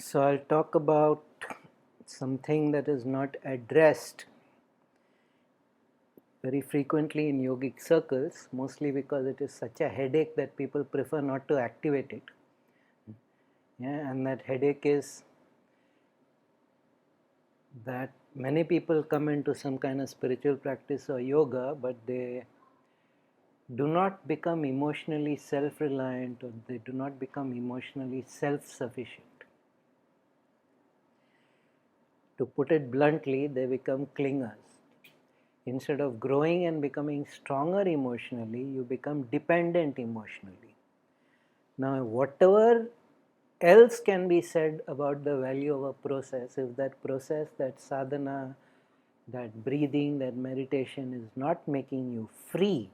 So I'll talk about something that is not addressed very frequently in yogic circles, mostly because it is such a headache that people prefer not to activate it. Yeah, and that headache is that many people come into some kind of spiritual practice or yoga, but they do not become emotionally self-reliant, or they do not become emotionally self-sufficient. To put it bluntly, they become clingers. Instead of growing and becoming stronger emotionally, you become dependent emotionally. Now, whatever else can be said about the value of a process, if that process, that sadhana, that breathing, that meditation is not making you free,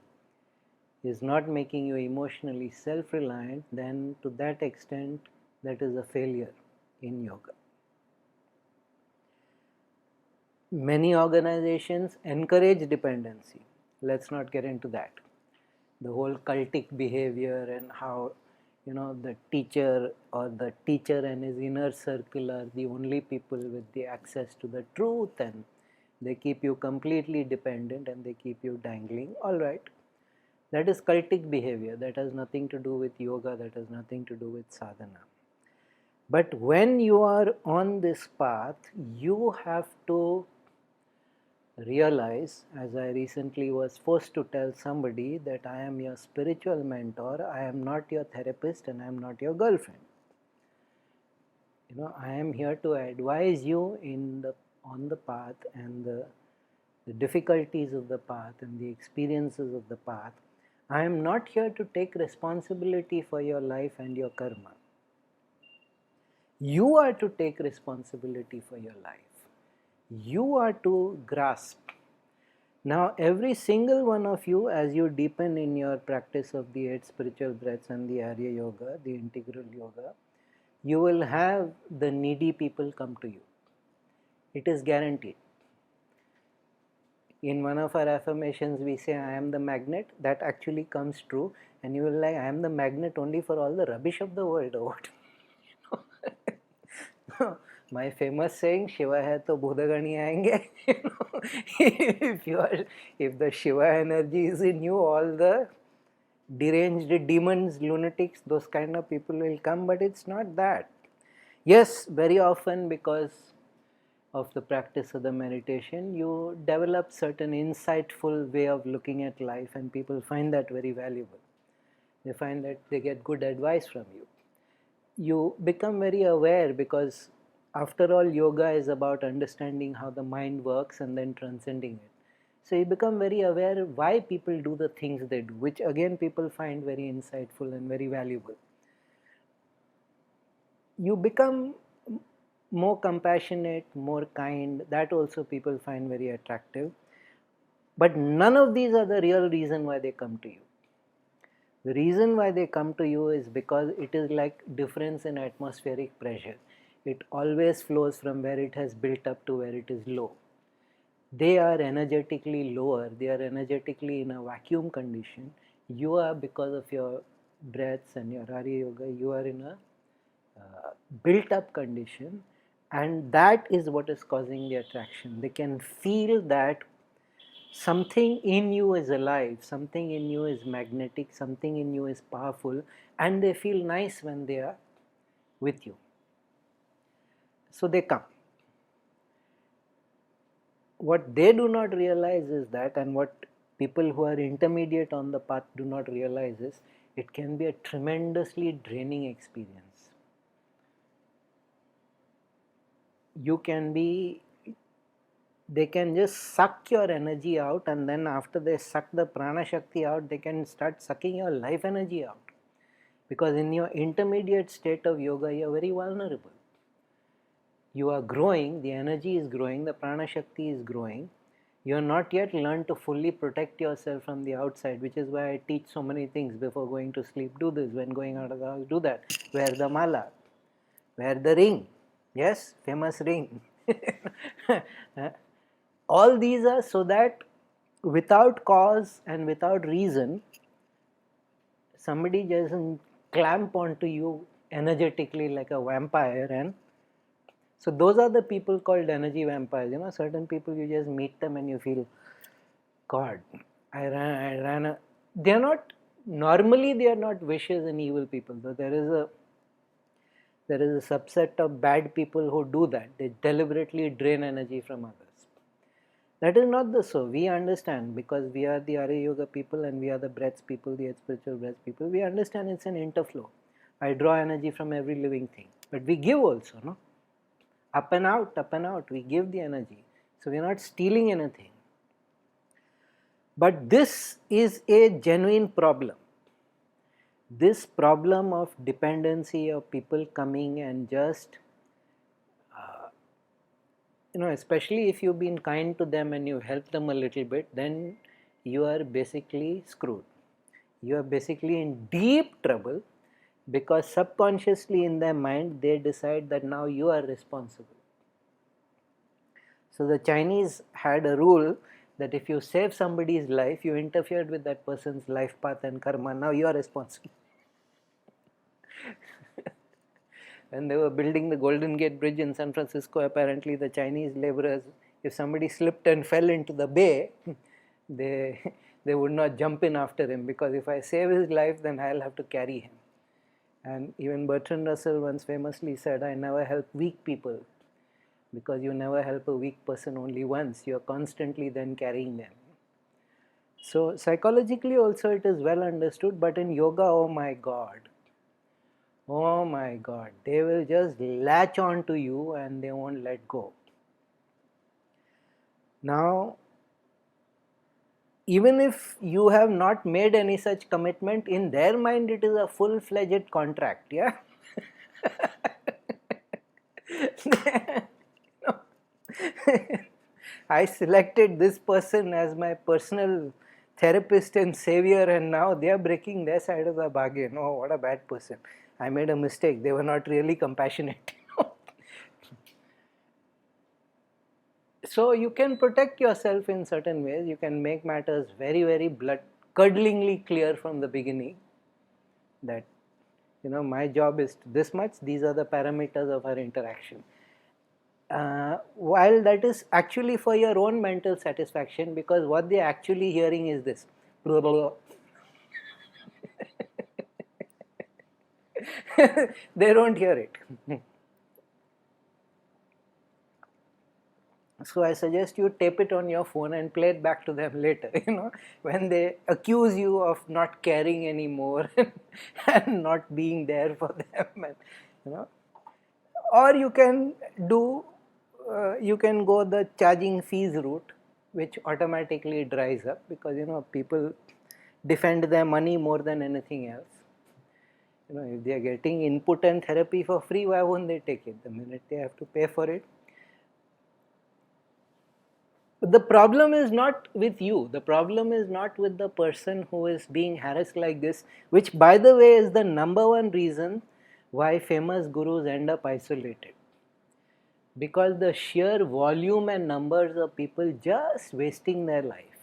is not making you emotionally self-reliant, then to that extent, that is a failure in yoga. Many organizations encourage dependency. Let's not get into that. The whole cultic behavior and how the teacher or the teacher and his inner circle are the only people with the access to the truth, and they keep you completely dependent and they keep you dangling. All right, that is cultic behavior. That has nothing to do with yoga. That has nothing to do with sadhana. But when you are on this path, you have to realize, as I recently was forced to tell somebody, that I am your spiritual mentor, I am not your therapist, and I am not your girlfriend. I am here to advise you on the path and the difficulties of the path and the experiences of the path. I am not here to take responsibility for your life and your karma. You are to take responsibility for your life. You are to grasp. Now, every single one of you, as you deepen in your practice of the 8 spiritual breaths and the Arya Yoga, the integral yoga, you will have the needy people come to you. It is guaranteed. In one of our affirmations, we say, I am the magnet. That actually comes true. And you will like, I am the magnet only for all the rubbish of the world, or what? My famous saying, Shiva hai to Bhudagani aayenge. If the Shiva energy is in you, all the deranged demons, lunatics, those kind of people will come, but it's not that. Yes, very often because of the practice of the meditation, you develop certain insightful way of looking at life, and people find that very valuable. They find that they get good advice from you. You become very aware, because after all, yoga is about understanding how the mind works and then transcending it. So you become very aware why people do the things they do, which again people find very insightful and very valuable. You become more compassionate, more kind. That also people find very attractive. But none of these are the real reason why they come to you. The reason why they come to you is because it is like difference in atmospheric pressure. It always flows from where it has built up to where it is low. They are energetically lower, they are energetically in a vacuum condition. You are, because of your breaths and your Arya Yoga, you are in a built up condition, and that is what is causing the attraction. They can feel that something in you is alive, something in you is magnetic, something in you is powerful, and they feel nice when they are with you. So they come. What they do not realize is that, and what people who are intermediate on the path do not realize is, it can be a tremendously draining experience. They can just suck your energy out, and then after they suck the prana shakti out, they can start sucking your life energy out. Because in your intermediate state of yoga, you are very vulnerable. You are growing, the energy is growing, the prana shakti is growing. You are not yet learned to fully protect yourself from the outside, which is why I teach so many things. Before going to sleep, do this. When going out of the house, do that. Wear the mala. Wear the ring. Yes, famous ring. All these are so that without cause and without reason, somebody doesn't clamp onto you energetically like a vampire and So those are the people called energy vampires. Certain people, you just meet them and you feel, God, I ran a. They are not, normally they are not vicious and evil people, though there is a subset of bad people who do that. They deliberately drain energy from others. That is not the so. We understand, because we are the Arya Yoga people and we are the breaths people, the spiritual breaths people. We understand it's an interflow. I draw energy from every living thing. But we give also, no? Up and out, we give the energy. So we are not stealing anything. But this is a genuine problem. This problem of dependency, of people coming and just, especially if you've been kind to them and you help them a little bit, then you are basically screwed. You are basically in deep trouble, because subconsciously in their mind they decide that now you are responsible. So the Chinese had a rule that if you save somebody's life, you interfered with that person's life path and karma, now you are responsible. When they were building the Golden Gate Bridge in San Francisco, apparently the Chinese laborers, if somebody slipped and fell into the bay, they would not jump in after him, because if I save his life, then I'll have to carry him. And even Bertrand Russell once famously said, I never help weak people, because you never help a weak person only once, you are constantly then carrying them. So psychologically also it is well understood, but in yoga, oh my God, they will just latch on to you and they won't let go. Now, even if you have not made any such commitment, in their mind it is a full-fledged contract, yeah? I selected this person as my personal therapist and savior, and now they are breaking their side of the bargain. Oh, what a bad person. I made a mistake. They were not really compassionate. So you can protect yourself in certain ways. You can make matters very, very curdlingly clear from the beginning that, my job is this much. These are the parameters of our interaction. While that is actually for your own mental satisfaction, because what they are actually hearing is this. Blah, blah, blah. They don't hear it. So I suggest you tape it on your phone and play it back to them later, when they accuse you of not caring anymore and not being there for them, and, or you can you can go the charging fees route, which automatically dries up, because people defend their money more than anything else. If they are getting input and therapy for free, why won't they take it? The minute they have to pay for it. But the problem is not with you. The problem is not with the person who is being harassed like this, which, by the way, is the number one reason why famous gurus end up isolated. Because the sheer volume and numbers of people just wasting their life.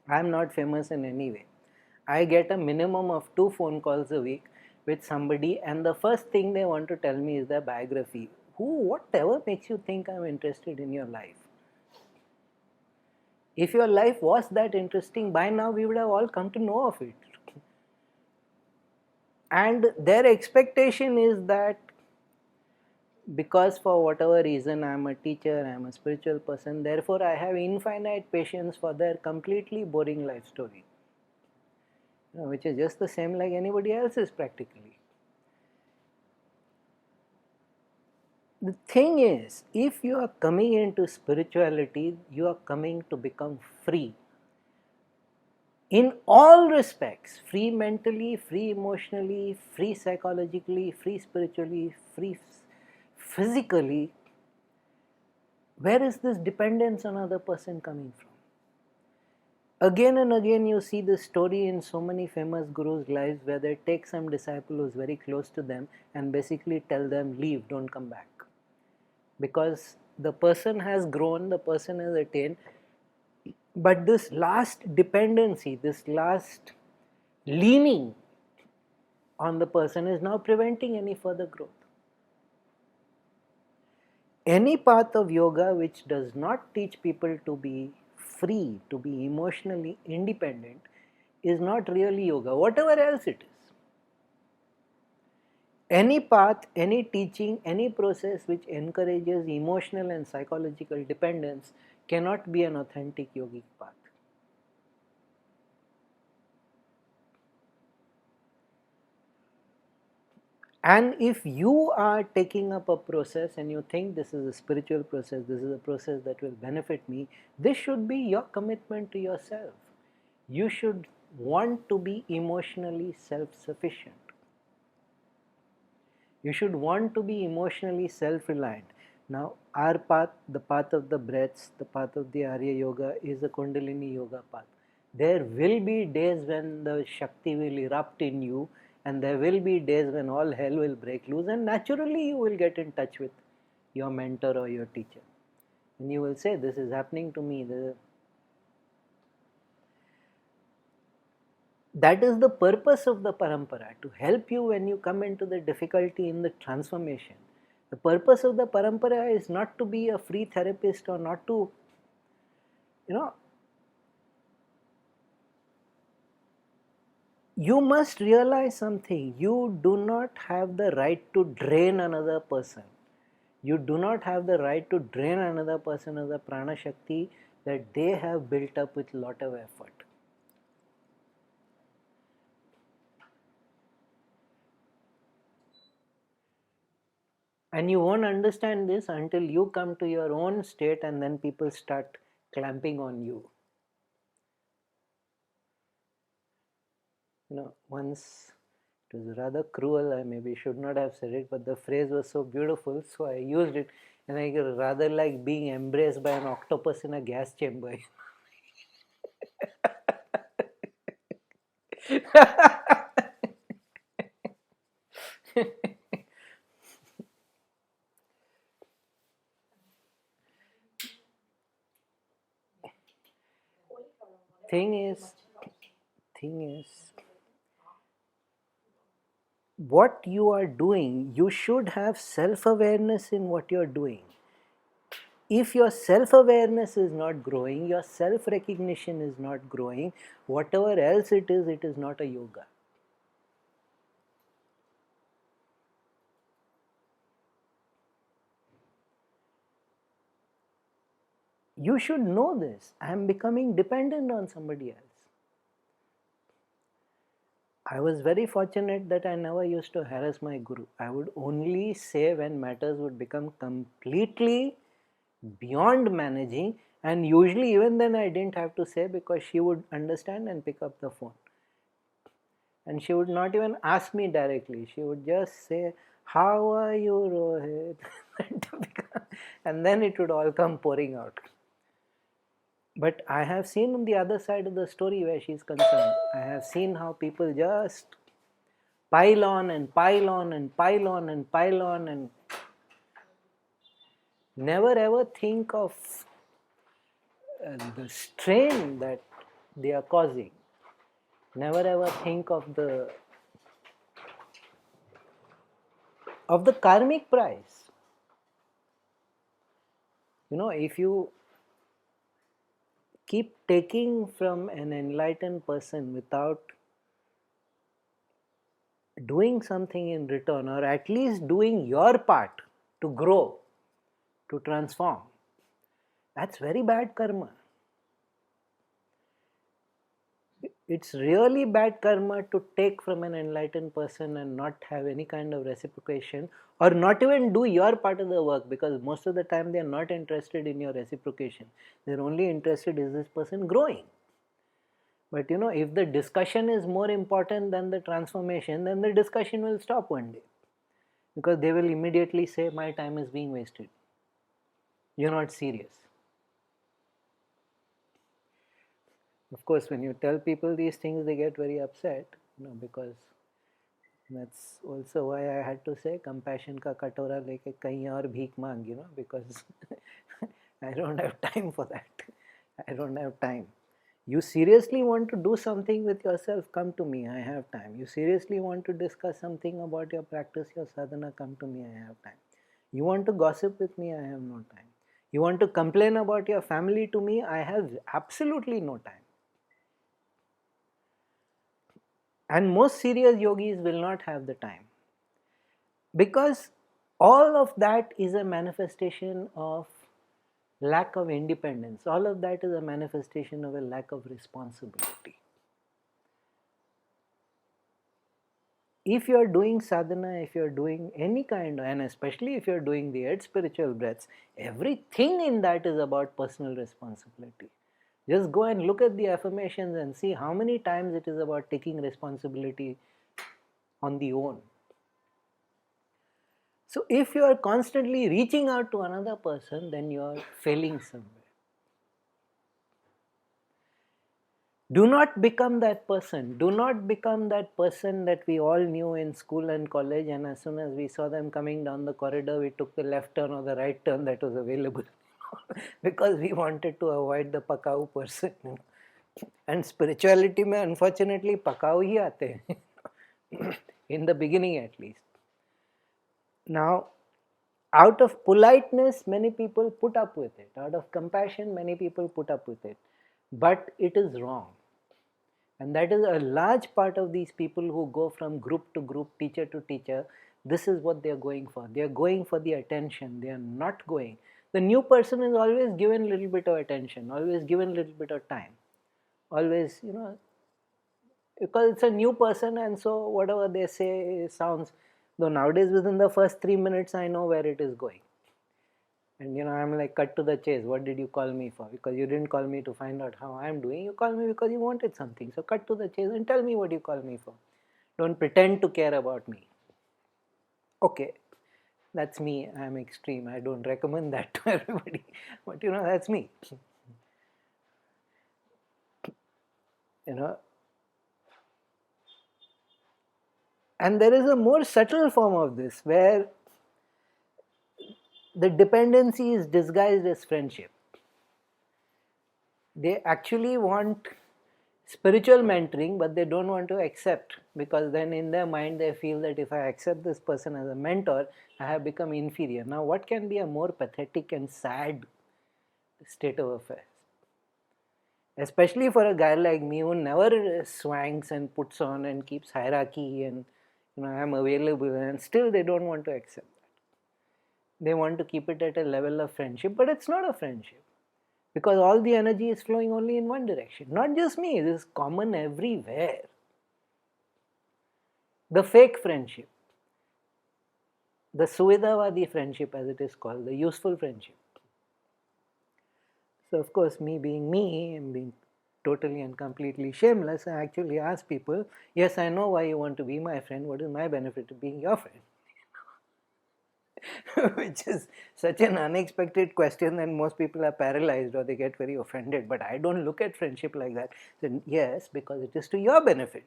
I am not famous in any way. I get a minimum of 2 phone calls a week with somebody, and the first thing they want to tell me is their biography. Whatever makes you think I'm interested in your life? If your life was that interesting, by now we would have all come to know of it. And their expectation is that because for whatever reason I am a teacher, I am a spiritual person, therefore I have infinite patience for their completely boring life story, which is just the same like anybody else's practically. The thing is, if you are coming into spirituality, you are coming to become free. In all respects, free mentally, free emotionally, free psychologically, free spiritually, free physically. Where is this dependence on other person coming from? Again and again you see this story in so many famous gurus' lives, where they take some disciple who is very close to them and basically tell them, leave, don't come back. Because the person has grown, the person has attained, but this last dependency, this last leaning on the person is now preventing any further growth. Any path of yoga which does not teach people to be free, to be emotionally independent, is not really yoga, whatever else it is. Any path, any teaching, any process which encourages emotional and psychological dependence cannot be an authentic yogic path. And if you are taking up a process and you think this is a spiritual process, this is a process that will benefit me, this should be your commitment to yourself. You should want to be emotionally self-sufficient. You should want to be emotionally self-reliant. Now, our path, the path of the breaths, the path of the Arya Yoga is the Kundalini Yoga path. There will be days when the Shakti will erupt in you, and there will be days when all hell will break loose, and naturally you will get in touch with your mentor or your teacher. And you will say, this is happening to me. That is the purpose of the parampara, to help you when you come into the difficulty in the transformation. The purpose of the parampara is not to be a free therapist or not to, you know, you must realize something. You do not have the right to drain another person. You do not have the right to drain another person of the prana shakti that they have built up with lot of effort. And you won't understand this until you come to your own state and then people start clamping on you. Once it was rather cruel, I maybe should not have said it, but the phrase was so beautiful, so I used it, and I rather like being embraced by an octopus in a gas chamber. thing is thing is what you are doing, you should have self-awareness in what you're doing. If your self-awareness is not growing, your self-recognition is not growing, whatever else it is not a yoga. You should know this. I am becoming dependent on somebody else. I was very fortunate that I never used to harass my guru. I would only say when matters would become completely beyond managing, and usually even then I didn't have to say, because she would understand and pick up the phone. And she would not even ask me directly. She would just say, "How are you, Rohit?" And then it would all come pouring out. But I have seen on the other side of the story where she's concerned. I have seen how people just pile on and pile on and pile on and pile on and never ever think of the strain that they are causing. Never ever think of the karmic price. If you keep taking from an enlightened person without doing something in return, or at least doing your part to grow, to transform, that's very bad karma. It's really bad karma to take from an enlightened person and not have any kind of reciprocation, or not even do your part of the work, because most of the time they are not interested in your reciprocation. They're only interested, is this person growing? But if the discussion is more important than the transformation, then the discussion will stop one day, because they will immediately say, my time is being wasted. You're not serious. Of course, when you tell people these things, they get very upset, because that's also why I had to say compassion ka katora leke kahin aur bheek mang, because I don't have time for that. I don't have time. You seriously want to do something with yourself, come to me, I have time. You seriously want to discuss something about your practice, your sadhana, come to me, I have time. You want to gossip with me? I have no time. You want to complain about your family to me? I have absolutely no time. And most serious yogis will not have the time, because all of that is a manifestation of lack of independence. All of that is a manifestation of a lack of responsibility. If you are doing sadhana, if you are doing any kind, and especially if you are doing the 8 spiritual breaths, everything in that is about personal responsibility. Just go and look at the affirmations and see how many times it is about taking responsibility on the own. So if you are constantly reaching out to another person, then you are failing somewhere. Do not become that person. Do not become that person that we all knew in school and college, and as soon as we saw them coming down the corridor, we took the left turn or the right turn that was available because we wanted to avoid the pakau person. And spirituality mein unfortunately pakau hi aate hain. In the beginning at least. Now, out of politeness, many people put up with it. Out of compassion, many people put up with it. But it is wrong. And that is a large part of these people who go from group to group, teacher to teacher. This is what they are going for. They are going for the attention. They are not going. The new person is always given a little bit of attention, always given a little bit of time. Always, because it's a new person, and so whatever they say sounds, though nowadays within the first 3 minutes I know where it is going. And I'm like, cut to the chase. What did you call me for? Because you didn't call me to find out how I'm doing. You called me because you wanted something. So cut to the chase and tell me what you call me for. Don't pretend to care about me. Okay, that's me. I'm extreme. I don't recommend that to everybody. But that's me. And there is a more subtle form of this where the dependency is disguised as friendship. They actually want spiritual mentoring, but they don't want to accept, because then in their mind they feel that if I accept this person as a mentor, I have become inferior. Now, what can be a more pathetic and sad state of affairs? Especially for a guy like me who never swanks and puts on and keeps hierarchy and I'm available, and still they don't want to accept that. They want to keep it at a level of friendship, but it's not a friendship. Because all the energy is flowing only in one direction. Not just me, it is common everywhere. The fake friendship, the Suvidavadi friendship as it is called, the useful friendship. So of course, me and being totally and completely shameless, I actually ask people, yes, I know why you want to be my friend, what is my benefit of being your friend? Which is such an unexpected question that most people are paralyzed or they get very offended. But I don't look at friendship like that. So, yes, because it is to your benefit.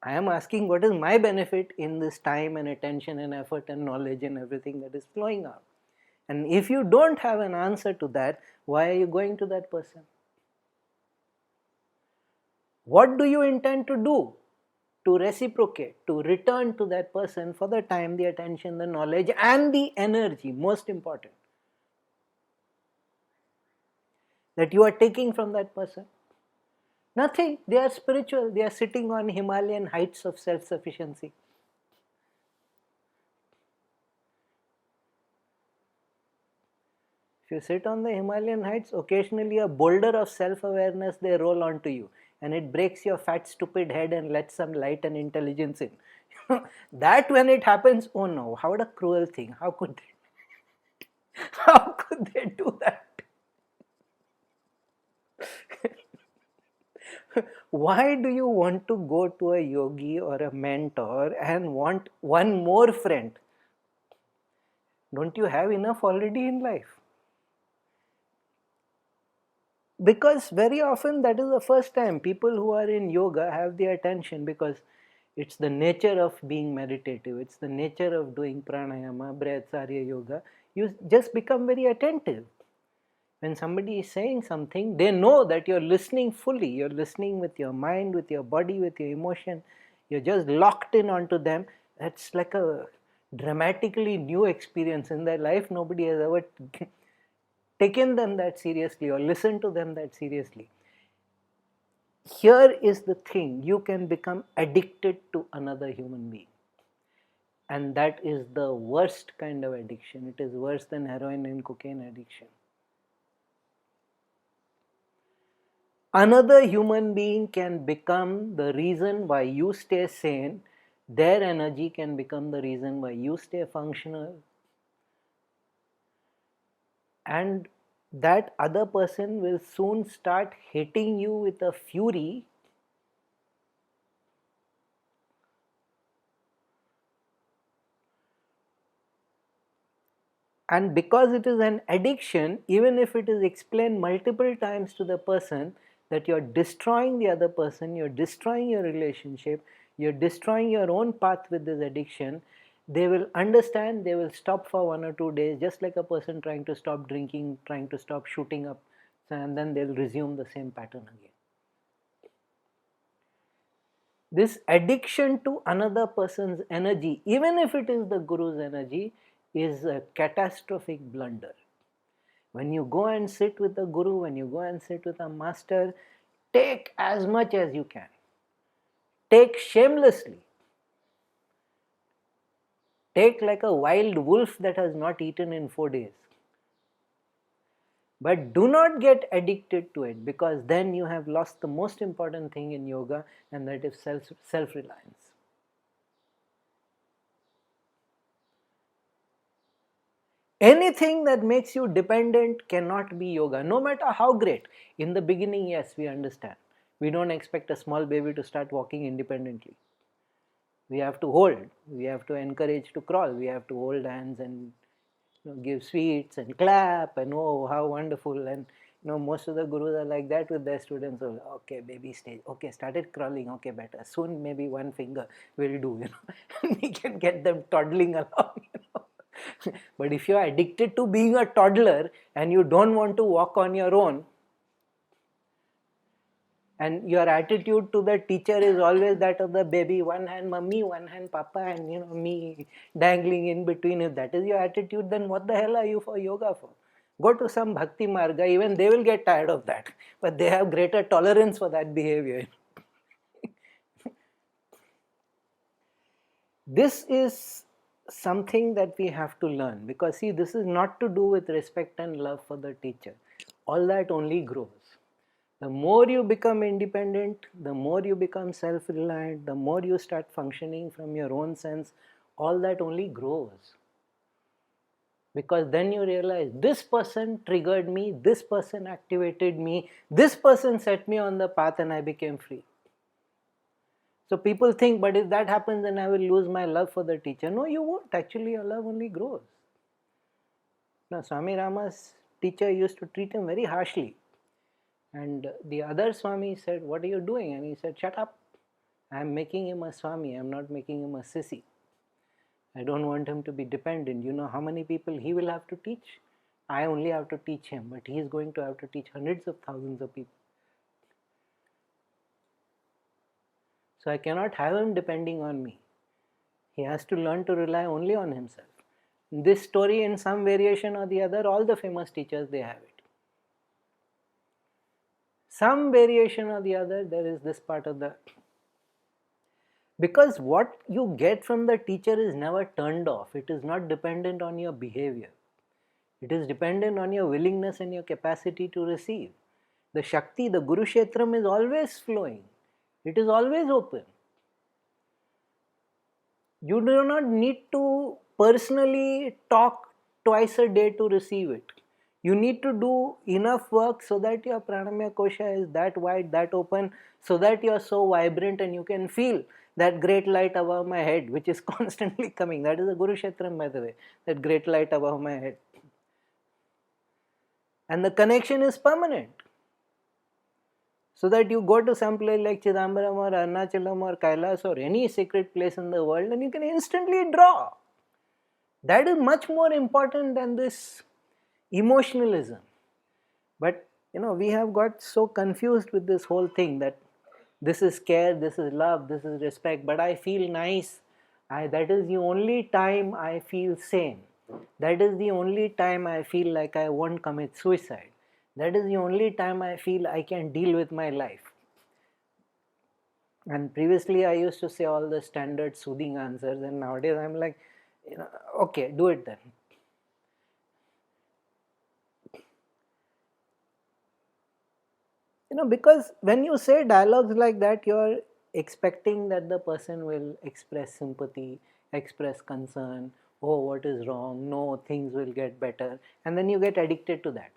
I am asking what is my benefit in this time and attention and effort and knowledge and everything that is flowing out. And if you don't have an answer to that, why are you going to that person? What do you intend to do to reciprocate, to return to that person for the time, the attention, the knowledge, and the energy, most important, that you are taking from that person? Nothing. They are spiritual. They are sitting on Himalayan heights of self-sufficiency. If you sit on the Himalayan heights, occasionally a boulder of self-awareness they roll onto you, and it breaks your fat, stupid head and lets some light and intelligence in. That when it happens, oh no, what a cruel thing. How could they? How could they do that? Why do you want to go to a yogi or a mentor and want one more friend? Don't you have enough already in life? Because very often that is the first time people who are in yoga have the attention, because it's the nature of being meditative, it's the nature of doing pranayama, breaths, Arya Yoga. You just become very attentive. When somebody is saying something, they know that you're listening fully. You're listening with your mind, with your body, with your emotion. You're just locked in onto them. That's like a dramatically new experience in their life. Nobody has ever taken them that seriously or listened to them that seriously. Here is the thing, you can become addicted to another human being. And that is the worst kind of addiction. It is worse than heroin and cocaine addiction. Another human being can become the reason why you stay sane. Their energy can become the reason why you stay functional. And that other person will soon start hating you with a fury. And because it is an addiction, even if it is explained multiple times to the person that you're destroying the other person, you're destroying your relationship, you're destroying your own path with this addiction, they will understand, they will stop for 1 or 2 days, just like a person trying to stop drinking, trying to stop shooting up, and then they'll resume the same pattern again. This addiction to another person's energy, even if it is the Guru's energy, is a catastrophic blunder. When you go and sit with the Guru, when you go and sit with a master, take as much as you can. Take shamelessly. Take like a wild wolf that has not eaten in 4 days. But do not get addicted to it, because then you have lost the most important thing in yoga, and that is self-reliance. Anything that makes you dependent cannot be yoga, no matter how great. In the beginning, yes, we understand. We don't expect a small baby to start walking independently. We have to hold, we have to encourage to crawl, we have to hold hands and give sweets and clap and oh how wonderful. And most of the gurus are like that with their students. Okay, baby stage, okay, started crawling, okay, better, soon maybe one finger will do, we can get them toddling along. But if you are addicted to being a toddler and you don't want to walk on your own, and your attitude to the teacher is always that of the baby, one hand mummy, one hand papa, and me dangling in between. If that is your attitude, then what the hell are you for yoga for? Go to some bhakti marga, even they will get tired of that, but they have greater tolerance for that behavior. This is something that we have to learn, because see, this is not to do with respect and love for the teacher. All that only grows. The more you become independent, the more you become self-reliant, the more you start functioning from your own sense, all that only grows. Because then you realize, this person triggered me, this person activated me, this person set me on the path, and I became free. So people think, but if that happens, then I will lose my love for the teacher. No, you won't. Actually, your love only grows. Now, Swami Rama's teacher used to treat him very harshly. And the other Swami said, what are you doing? And he said, shut up. I am making him a Swami. I am not making him a sissy. I don't want him to be dependent. You know how many people he will have to teach? I only have to teach him, but he is going to have to teach hundreds of thousands of people. So I cannot have him depending on me. He has to learn to rely only on himself. This story, in some variation or the other, all the famous teachers, they have it. Some variation or the other, there is this part of the... Because what you get from the teacher is never turned off. It is not dependent on your behavior. It is dependent on your willingness and your capacity to receive. The Shakti, the Guru Kshetram is always flowing. It is always open. You do not need to personally talk twice a day to receive it. You need to do enough work so that your pranamaya kosha is that wide, that open, so that you are so vibrant and you can feel that great light above my head, which is constantly coming. That is the Guru Kshetram, by the way, that great light above my head. And the connection is permanent. So that you go to some place like Chidambaram or Arnachalam or Kailas or any sacred place in the world and you can instantly draw. That is much more important than this emotionalism. But we have got so confused with this whole thing that this is care, this is love, this is respect, but I feel nice That is the only time I feel sane. That is the only time I feel like I won't commit suicide. That is the only time I feel I can deal with my life. And previously I used to say all the standard soothing answers, and nowadays I'm like, okay, do it then. Because when you say dialogues like that, you're expecting that the person will express sympathy, express concern. Oh, what is wrong? No, things will get better. And then you get addicted to that.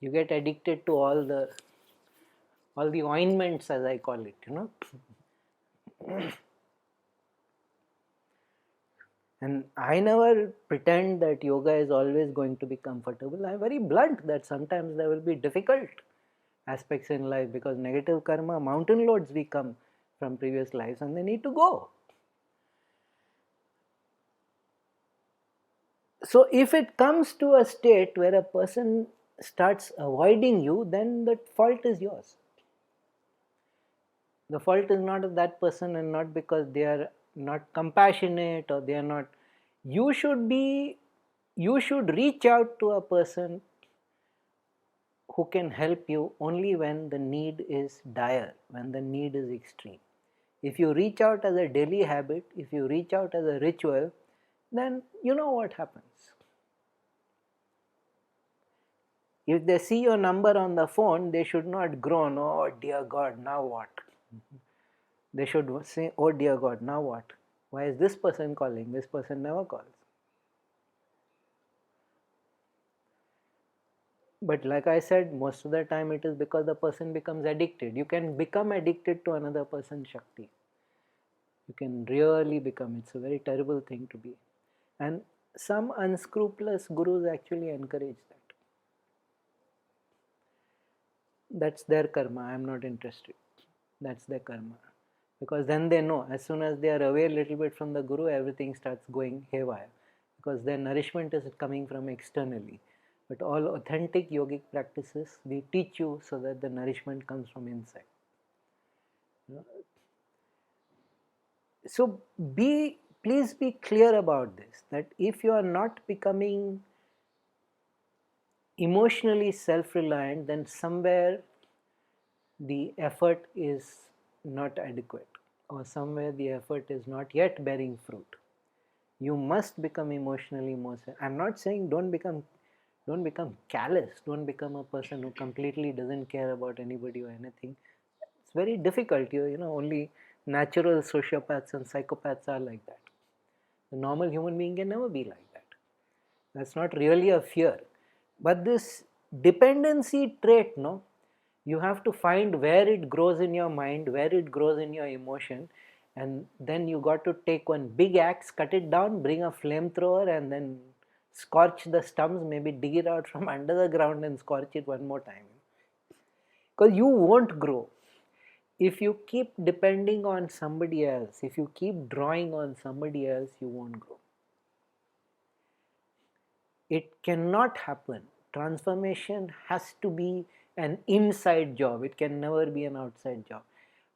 You get addicted to all the ointments, as I call it. And I never pretend that yoga is always going to be comfortable. I'm very blunt that sometimes there will be difficult aspects in life, because negative karma, mountain loads we come from previous lives, and they need to go. So if it comes to a state where a person starts avoiding you, then the fault is yours. The fault is not of that person, and not because they are not compassionate or they are not. You should reach out to a person who can help you only when the need is dire, when the need is extreme. If you reach out as a daily habit, if you reach out as a ritual, then you know what happens. If they see your number on the phone, they should not groan, oh dear God, now what? They should say, oh dear God, now what? Why is this person calling? This person never calls. But like I said, most of the time it is because the person becomes addicted. You can become addicted to another person's Shakti. You can really become. It's a very terrible thing to be. And some unscrupulous gurus actually encourage that. That's their karma. I'm not interested. That's their karma. Because then they know, as soon as they are away a little bit from the guru, everything starts going haywire. Because their nourishment is coming from externally. But all authentic yogic practices, we teach you so that the nourishment comes from inside. So please be clear about this, that if you are not becoming emotionally self-reliant, then somewhere the effort is not adequate, or somewhere the effort is not yet bearing fruit. You must become emotionally more. I'm not saying don't become callous, don't become a person who completely doesn't care about anybody or anything. It's very difficult. Only natural sociopaths and psychopaths are like that. The normal human being can never be like that. That's not really a fear. But this dependency trait, no, you have to find where it grows in your mind, where it grows in your emotion, and then you got to take one big axe, cut it down, bring a flamethrower, and then scorch the stumps, maybe dig it out from under the ground and scorch it one more time. Because you won't grow. If you keep depending on somebody else, if you keep drawing on somebody else, you won't grow. It cannot happen. Transformation has to be an inside job. It can never be an outside job.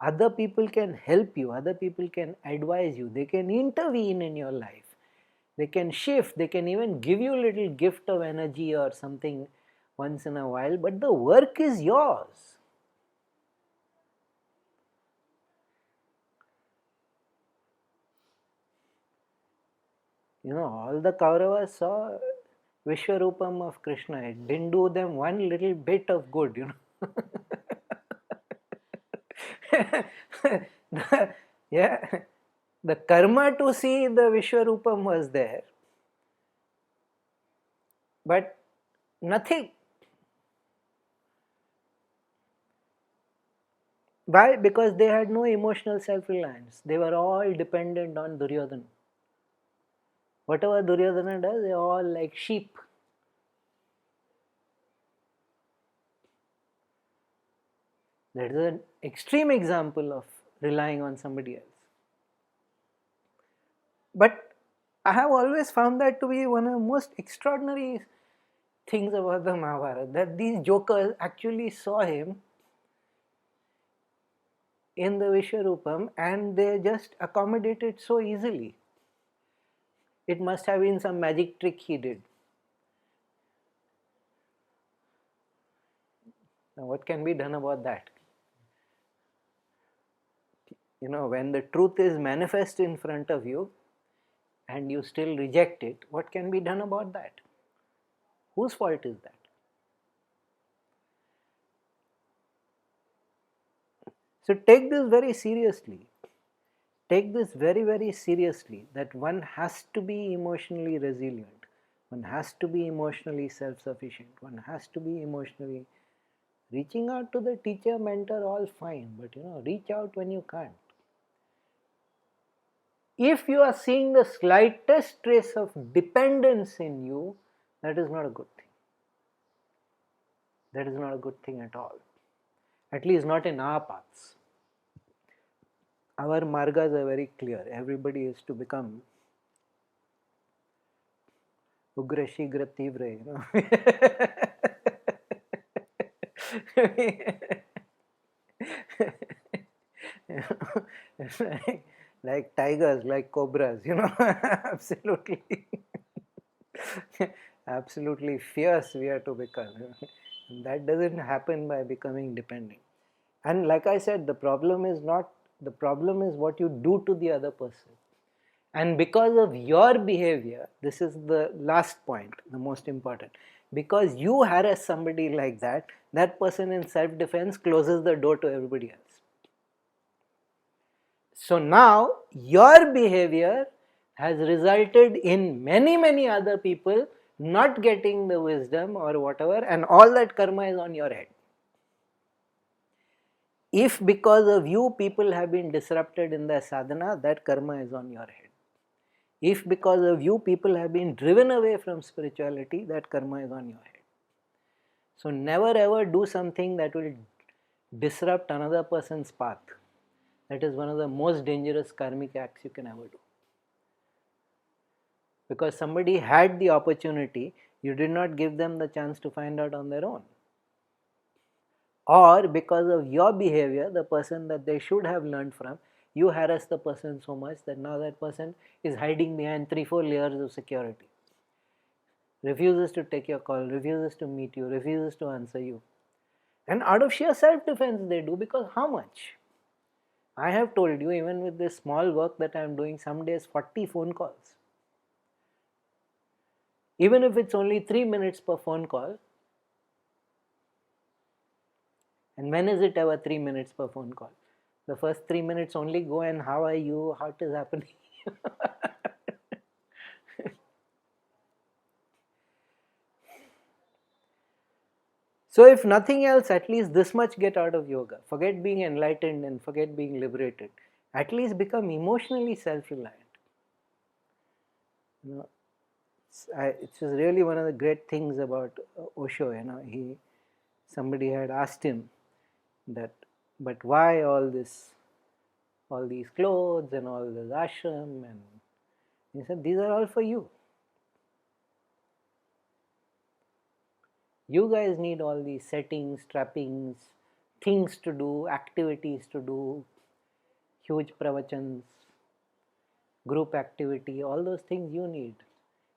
Other people can help you, other people can advise you, they can intervene in your life, they can shift, they can even give you a little gift of energy or something once in a while, but the work is yours. All the Kauravas saw Vishwarupam of Krishna. It didn't do them one little bit of good. Yeah, the karma to see the Vishwarupam was there, but nothing. Why? Because they had no emotional self-reliance. They were all dependent on Duryodhana. Whatever Duryodhana does, they are all like sheep. That is an extreme example of relying on somebody else. But I have always found that to be one of the most extraordinary things about the Mahabharata, that these jokers actually saw him in the Vishwarupam and they just accommodate it so easily. It must have been some magic trick he did. Now, what can be done about that? When the truth is manifest in front of you and you still reject it, what can be done about that? Whose fault is that? So take this very seriously. Take this very, very seriously, that one has to be emotionally resilient. One has to be emotionally self-sufficient. One has to be emotionally reaching out to the teacher, mentor, all fine, but reach out when you can't. If you are seeing the slightest trace of dependence in you, that is not a good thing. That is not a good thing at all. At least not in our paths. Our margas are very clear. Everybody is to become Ugra Shigra Tivra, like tigers, like cobras, absolutely. Absolutely fierce we are to become. That doesn't happen by becoming dependent. And like I said, the problem is what you do to the other person. And because of your behavior, this is the last point, the most important. Because you harass somebody like that, that person in self-defense closes the door to everybody else. So now your behavior has resulted in many, many other people not getting the wisdom or whatever, and all that karma is on your head. If because of you people have been disrupted in their sadhana, that karma is on your head. If because of you people have been driven away from spirituality, that karma is on your head. So never ever do something that will disrupt another person's path. That is one of the most dangerous karmic acts you can ever do. Because somebody had the opportunity, you did not give them the chance to find out on their own. Or because of your behavior, the person that they should have learned from, you harass the person so much that now that person is hiding behind 3-4 layers of security. Refuses to take your call, refuses to meet you, refuses to answer you. And out of sheer self-defense they do, because how much? I have told you, even with this small work that I am doing, some days 40 phone calls. Even if it's only 3 minutes per phone call. And when is it ever 3 minutes per phone call? The first 3 minutes only go and how are you, how it is happening. So if nothing else, at least this much get out of yoga. Forget being enlightened and forget being liberated. At least become emotionally self-reliant. It's really one of the great things about Osho. Somebody had asked him that, but why all these clothes and all this ashram? And he said, these are all for you. You guys need all these settings, trappings, things to do, activities to do, huge pravachans, group activity, all those things you need.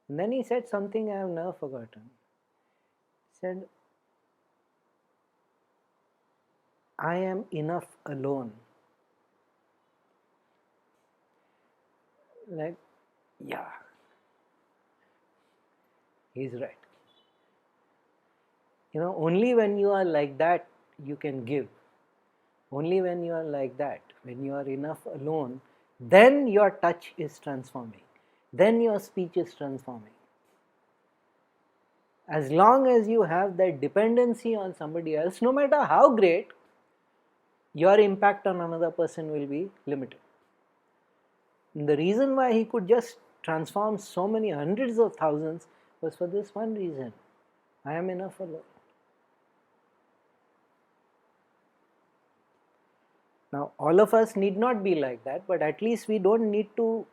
And then he said something I have never forgotten. He said, I am enough alone. Like, yeah, he's right. Only when you are like that, you can give. Only when you are like that, when you are enough alone, then your touch is transforming. Then your speech is transforming. As long as you have that dependency on somebody else, no matter how great, your impact on another person will be limited. And the reason why he could just transform so many hundreds of thousands was for this one reason. I am enough alone. Now, all of us need not be like that, but at least we don't need to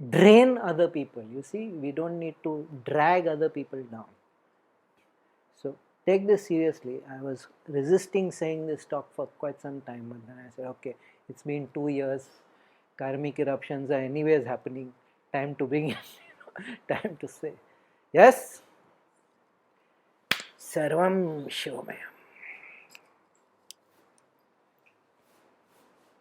drain other people. You see, we don't need to drag other people down. So take this seriously. I was resisting saying this talk for quite some time, but then I said, okay, it's been 2 years. Karmic eruptions are anyways happening. Time to bring it. Time to say, yes, Sarvam Shivamaya.